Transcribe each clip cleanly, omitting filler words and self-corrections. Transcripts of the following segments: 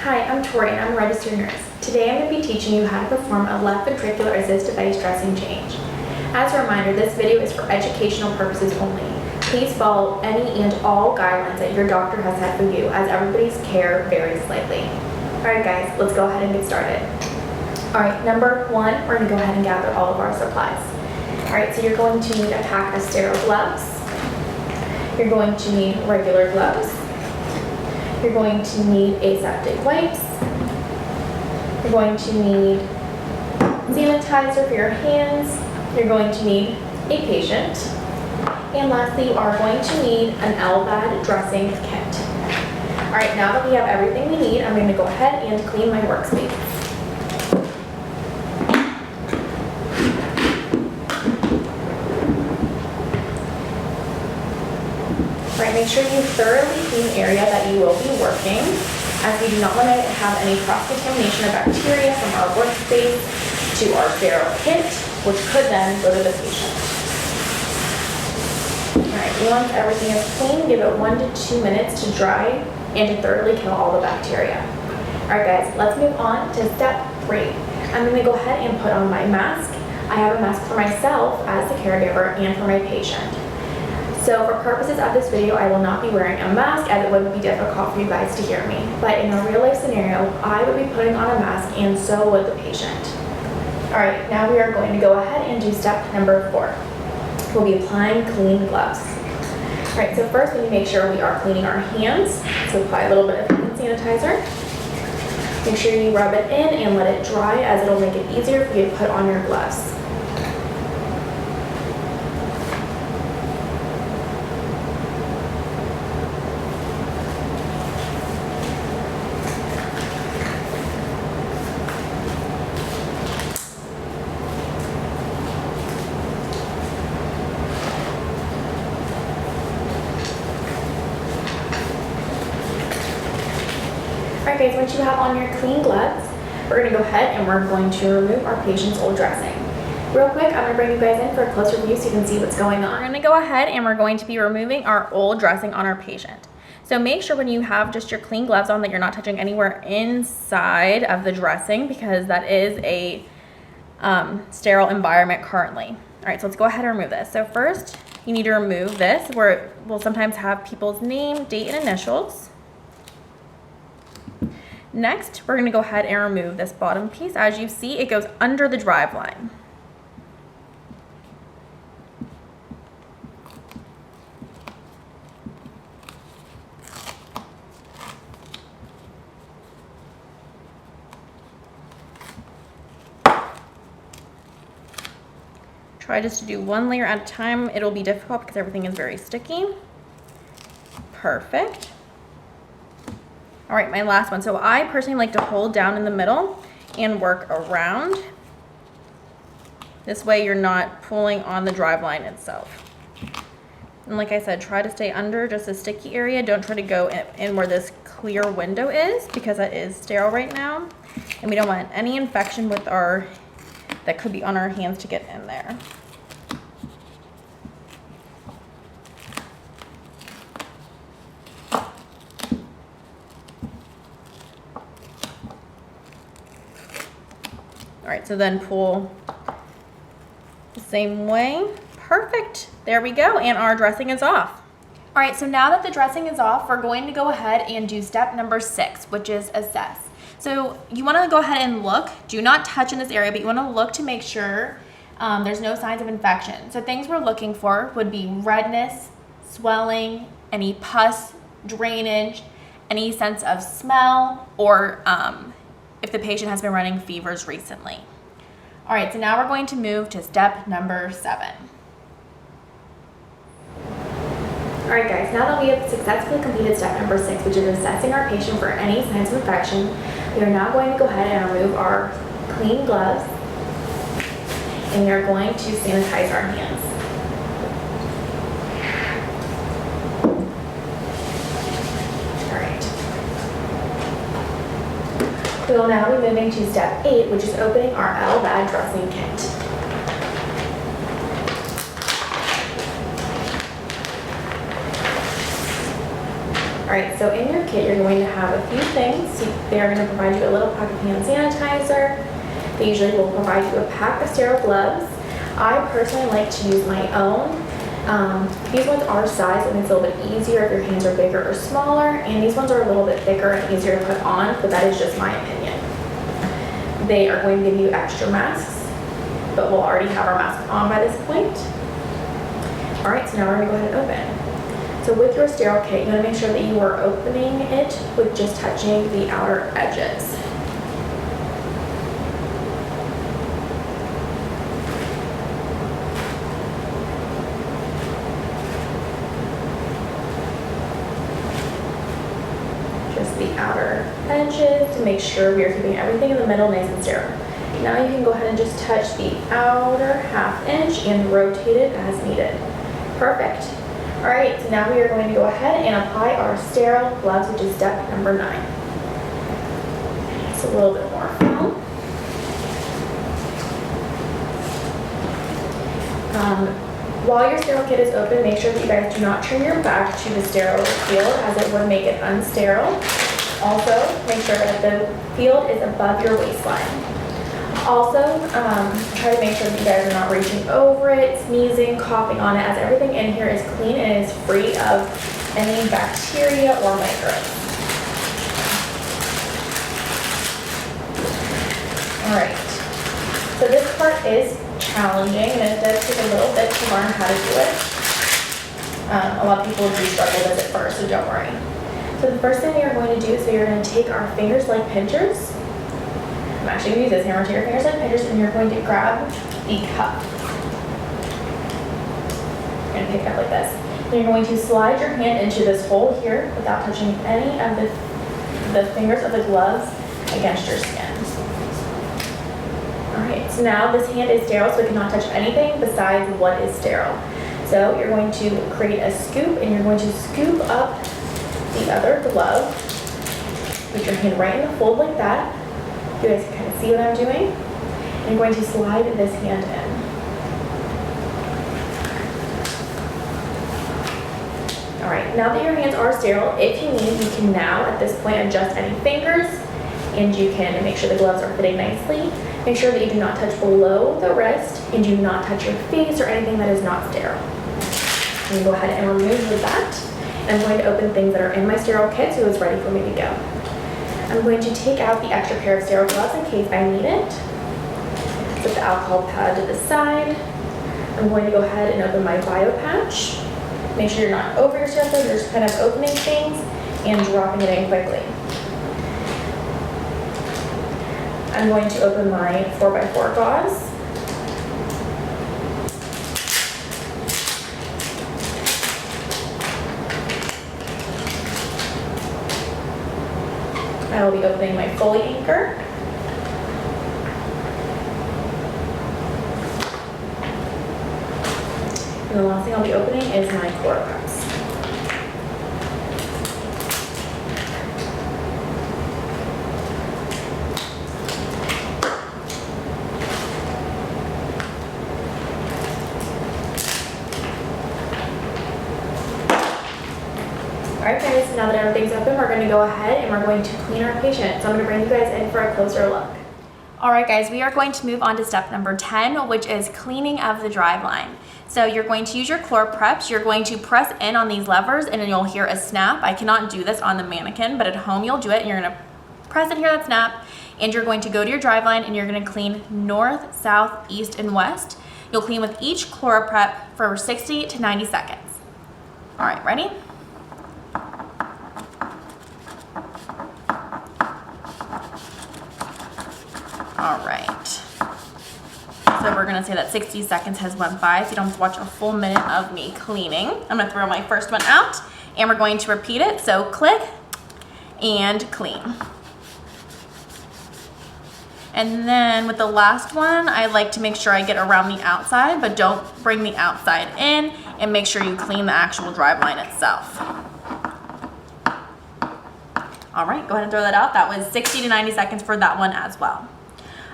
Hi, I'm Tori and I'm a registered nurse. Today I'm going to be teaching you how to perform a left ventricular assist device dressing change. As a reminder, this video is for educational purposes only. Please follow any and all guidelines that your doctor has set for you, as everybody's care varies slightly. Alright guys, let's go ahead and get started. Alright, number one, we're going to go ahead and gather all of our supplies. Alright, so you're going to need a pack of sterile gloves. You're going to need regular gloves. You're going to need aseptic wipes. You're going to need sanitizer for your hands. You're going to need a patient. And lastly, you are going to need an LVAD dressing kit. All right, now that we have everything we need, I'm going to go ahead and clean my workspace. Alright, make sure you thoroughly clean the area that you will be working, as we do not want to have any cross-contamination of bacteria from our workspace to our sterile kit, which could then go to the patient. Alright, once everything is clean, give it 1 to 2 minutes to dry and to thoroughly kill all the bacteria. Alright guys, let's move on to step 3. I'm going to go ahead and put on my mask. I have a mask for myself as the caregiver and for my patient. So for purposes of this video, I will not be wearing a mask, as it would be difficult for you guys to hear me. But in a real life scenario, I would be putting on a mask and so would the patient. Alright, now we are going to go ahead and do step number 4. We'll be applying clean gloves. Alright, so first we need to make sure we are cleaning our hands. So apply a little bit of hand sanitizer. Make sure you rub it in and let it dry, as it'll make it easier for you to put on your gloves. Alright guys, once you have on your clean gloves, we're going to go ahead and we're going to remove our patient's old dressing. Real quick, I'm going to bring you guys in for a closer view so you can see what's going on. We're going to go ahead and we're going to be removing our old dressing on our patient. So make sure when you have just your clean gloves on that you're not touching anywhere inside of the dressing, because that is a sterile environment currently. Alright, so let's go ahead and remove this. So first, you need to remove this, where we'll sometimes have people's name, date, and initials. Next, we're going to go ahead and remove this bottom piece. As you see, it goes under the driveline. Try just to do one layer at a time. It'll be difficult because everything is very sticky. Perfect. All right, my last one. So I personally like to hold down in the middle and work around. This way you're not pulling on the driveline itself. And like I said, try to stay under just a sticky area. Don't try to go in where this clear window is, because that is sterile right now. And we don't want any infection with that could be on our hands to get in there. All right, so then pull the same way. Perfect. There we go, and our dressing is off. All right, so now that the dressing is off, we're going to go ahead and do step number 6, which is assess. So you want to go ahead and look. Do not touch in this area, but you want to look to make sure there's no signs of infection. So things we're looking for would be redness, swelling, any pus, drainage, any sense of smell, or if the patient has been running fevers recently. All right, so now we're going to move to step number 7. All right guys, now that we have successfully completed step number 6, which is assessing our patient for any signs of infection, we are now going to go ahead and remove our clean gloves, and we are going to sanitize our hands. We will now be moving to step 8, which is opening our LVAD dressing kit. Alright, so in your kit, you're going to have a few things. They are going to provide you a little pack of hand sanitizer. They usually will provide you a pack of sterile gloves. I personally like to use my own. These ones are sized and it's a little bit easier if your hands are bigger or smaller, and these ones are a little bit thicker and easier to put on, but that is just my opinion. They are going to give you extra masks, but we'll already have our mask on by this point. Alright, so now we're going to go ahead and open. So with your sterile kit, you want to make sure that you are opening it with just touching the outer edges. Just the outer edges to make sure we are keeping everything in the middle nice and sterile. Now you can go ahead and just touch the outer ½ inch and rotate it as needed. Perfect. Alright, so now we are going to go ahead and apply our sterile gloves, which is step number 9. Just a little bit more film. While your sterile kit is open, make sure that you guys do not turn your back to the sterile field, as it would make it unsterile. Also, make sure that the field is above your waistline. Also, try to make sure that you guys are not reaching over it, sneezing, coughing on it, as everything in here is clean and is free of any bacteria or microbes. Alright, so this part is challenging and it does take a little bit to learn how to do it. A lot of people do struggle with it first, so don't worry. So the first thing we are going to do is you're going to take our fingers like pinchers. I'm actually going to use this hammer. Take your fingers like pinchers and you're going to grab the cup. You're going to pick it up like this. Then you're going to slide your hand into this hole here without touching any of the fingers of the gloves against your skin. Alright, so now this hand is sterile, so it cannot touch anything besides what is sterile. So you're going to create a scoop and you're going to scoop up the other glove. Put your hand right in the fold like that. You guys can kind of see what I'm doing. And I'm going to slide this hand in. Alright, now that your hands are sterile, if you need, you can now at this point adjust any fingers and you can make sure the gloves are fitting nicely. Make sure that you do not touch below the wrist and do not touch your face or anything that is not sterile. I'm going to go ahead and remove that. And I'm going to open things that are in my sterile kit so it's ready for me to go. I'm going to take out the extra pair of sterile gloves in case I need it. Put the alcohol pad to the side. I'm going to go ahead and open my bio patch. Make sure you're not over your sterile gloves, you're just kind of opening things and dropping it in quickly. I'm going to open my 4x4 gauze. I will be opening my Foley anchor. And the last thing I'll be opening is my Chloropreps. Alright guys, so now that everything's open, we're going to go ahead and we're going to clean our patient. So I'm going to bring you guys in for a closer look. Alright guys, we are going to move on to step number 10, which is cleaning of the Driveline. So you're going to use your Chloropreps, you're going to press in on these levers and then you'll hear a snap. I cannot do this on the mannequin, but at home you'll do it and you're going to press and hear that snap, and you're going to go to your Driveline and you're going to clean north, south, east, and west. You'll clean with each Chloroprep for 60 to 90 seconds. Alright, ready? All right, so we're gonna say that 60 seconds has went by, so you don't have to watch a full minute of me cleaning. I'm gonna throw my first one out, and we're going to repeat it. So click and clean. And then with the last one, I like to make sure I get around the outside, but don't bring the outside in, and make sure you clean the actual Driveline itself. All right, go ahead and throw that out. That was 60 to 90 seconds for that one as well.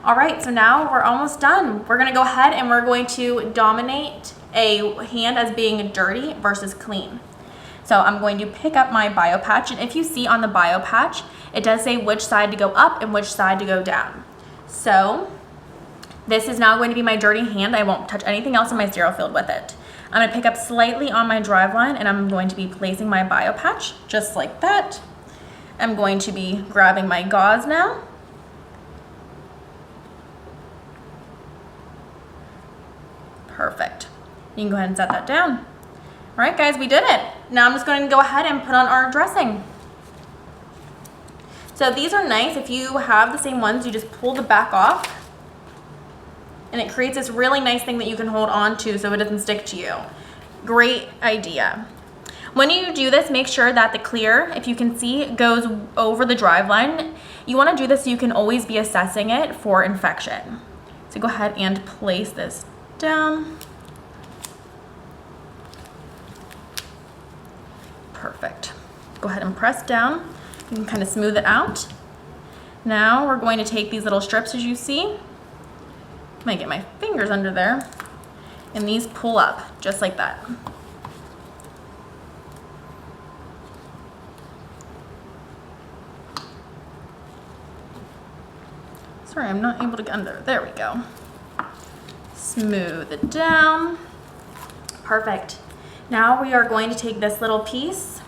All right, so now we're almost done. We're gonna go ahead and we're going to dominate a hand as being dirty versus clean. So I'm going to pick up my bio patch, and if you see on the bio patch, it does say which side to go up and which side to go down. So this is now going to be my dirty hand. I won't touch anything else in my sterile field with it. I'm going to pick up slightly on my Driveline, and I'm going to be placing my bio patch just like that. I'm going to be grabbing my gauze now. Perfect. You can go ahead and set that down. All right, guys, we did it. Now I'm just going to go ahead and put on our dressing. So these are nice. If you have the same ones, you just pull the back off, and it creates this really nice thing that you can hold on to so it doesn't stick to you. Great idea. When you do this, make sure that the clear, if you can see, goes over the Driveline. You want to do this so you can always be assessing it for infection. So go ahead and place this down. Perfect. Go ahead and press down. You can kind of smooth it out. Now we're going to take these little strips, as you see. I might get my fingers under there. And these pull up just like that. Sorry, I'm not able to get under. There we go. Smooth it down. Perfect. Now we are going to take this little piece.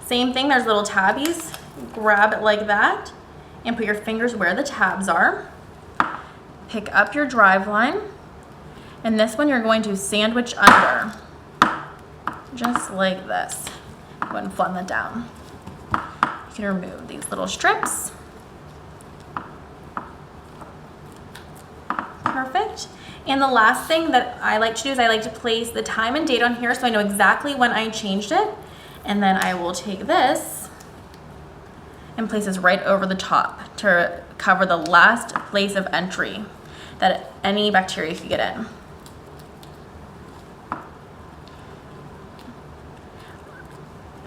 Same thing, there's little tabbies. Grab it like that and put your fingers where the tabs are. Pick up your Driveline, and this one you're going to sandwich under. Just like this. Go ahead and flatten that down. You can remove these little strips. Perfect. And the last thing that I like to do is I like to place the time and date on here so I know exactly when I changed it. And then I will take this and place this right over the top to cover the last place of entry that any bacteria could get in.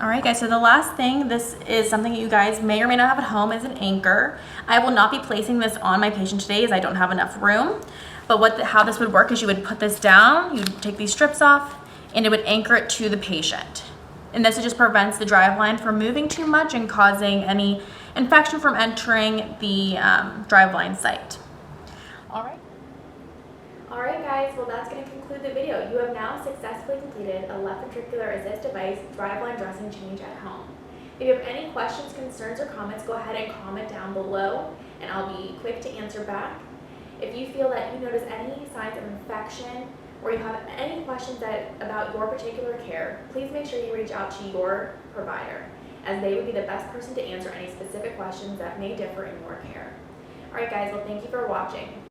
All right, guys, so the last thing, this is something that you guys may or may not have at home, is an anchor. I will not be placing this on my patient today as I don't have enough room. But how this would work is you would put this down, you'd take these strips off, and it would anchor it to the patient. And this just prevents the Driveline from moving too much and causing any infection from entering the Driveline site. All right, guys, well, that's going to conclude the video. You have now successfully completed a left ventricular assist device Driveline dressing change at home. If you have any questions, concerns, or comments, go ahead and comment down below, and I'll be quick to answer back. If you feel that you notice any signs of infection or you have any questions about your particular care, please make sure you reach out to your provider, as they would be the best person to answer any specific questions that may differ in your care. All right, guys, well, thank you for watching.